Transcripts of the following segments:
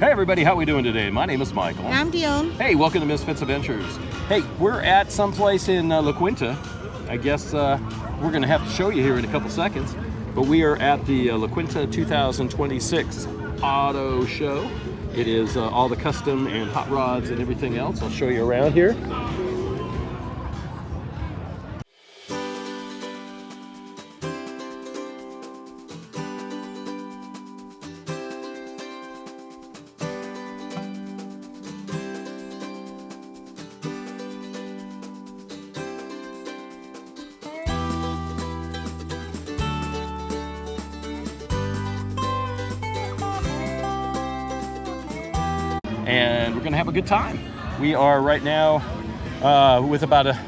Hey everybody, how we doing today? My name is Michael. And I'm Dione. Hey, welcome to Miss FITZ'S Adventures. Hey, we're at someplace in La Quinta. I guess we're gonna have to show you here in a couple seconds, but we are at the La Quinta 2026 Auto Show. It is all the custom and hot rods and everything else. I'll show you around here. And we're gonna have a good time. We are right now with about a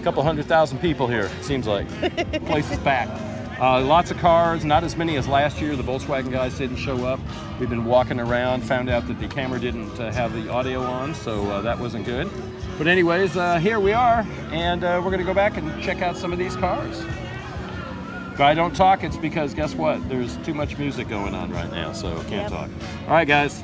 couple 100,000 people here, it seems like. The place is packed. Lots of cars, not as many as last year. The Volkswagen guys didn't show up. We've been walking around, found out that the camera didn't have the audio on, so that wasn't good. But anyways, here we are, and we're gonna go back and check out some of these cars. If I don't talk, it's because guess what? There's too much music going on right now, so I can't talk. All right, guys.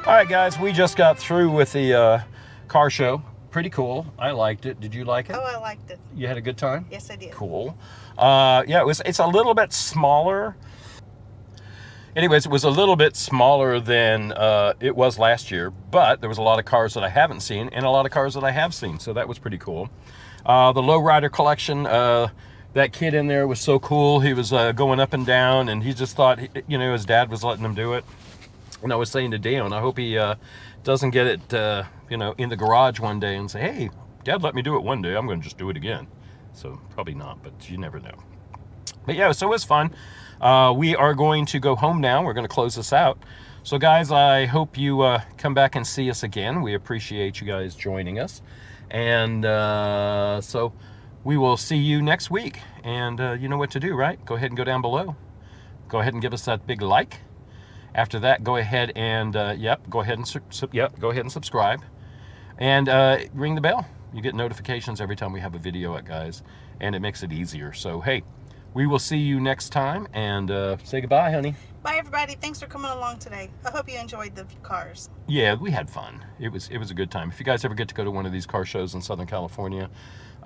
All right, guys, we just got through with the car show. Pretty cool. I liked it. Did you like it? Oh, I liked it. You had a good time? Yes, I did. Cool. Yeah, it's a little bit smaller. Anyways, it was a little bit smaller than it was last year, but there was a lot of cars that I haven't seen and a lot of cars that I have seen, so that was pretty cool. The lowrider collection, that kid in there was so cool. He was going up and down, and he just thought, his dad was letting him do it. And I was saying to Dione, I hope he doesn't get it, in the garage one day and say, hey, Dad let me do it one day, I'm going to just do it again. So probably not, but you never know. But yeah, so it was fun. We are going to go home now. We're going to close this out. So guys, I hope you come back and see us again. We appreciate you guys joining us. And so we will see you next week. And you know what to do, right? Go ahead and go down below. Go ahead and give us that big like. After that, go ahead and go ahead and subscribe, and ring the bell. You get notifications every time we have a video up, guys, and it makes it easier. So hey, we will see you next time, and say goodbye, honey. Bye, everybody. Thanks for coming along today. I hope you enjoyed the cars. Yeah, we had fun. It was a good time. If you guys ever get to go to one of these car shows in Southern California,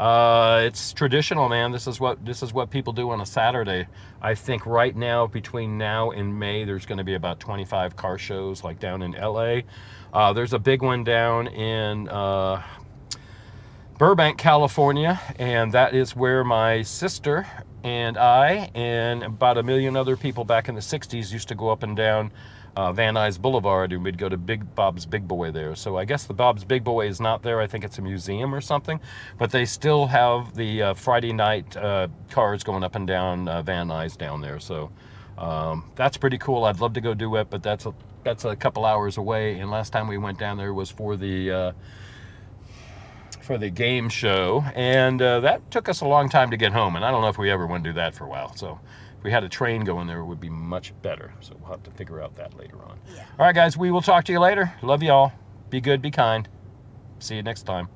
it's traditional, man. This is what people do on a Saturday. I think right now, between now and May, there's going to be about 25 car shows, like down in LA. There's a big one down in Burbank, California, and that is where my sister and I and about a million other people back in the 60s used to go up and down Van Nuys Boulevard, and we'd go to Big Bob's Big Boy there. So I guess the Bob's Big Boy is not there. I think it's a museum or something, but they still have the Friday night cars going up and down Van Nuys down there. So that's pretty cool. I'd love to go do it, but that's a couple hours away. And last time we went down there was for the game show, and that took us a long time to get home, and I don't know if we ever want to do that for a while. So if we had a train going there, it would be much better. So we'll have to figure out that later on. Yeah. All right, guys, we will talk to you later. Love you all. Be good, be kind. See you next time.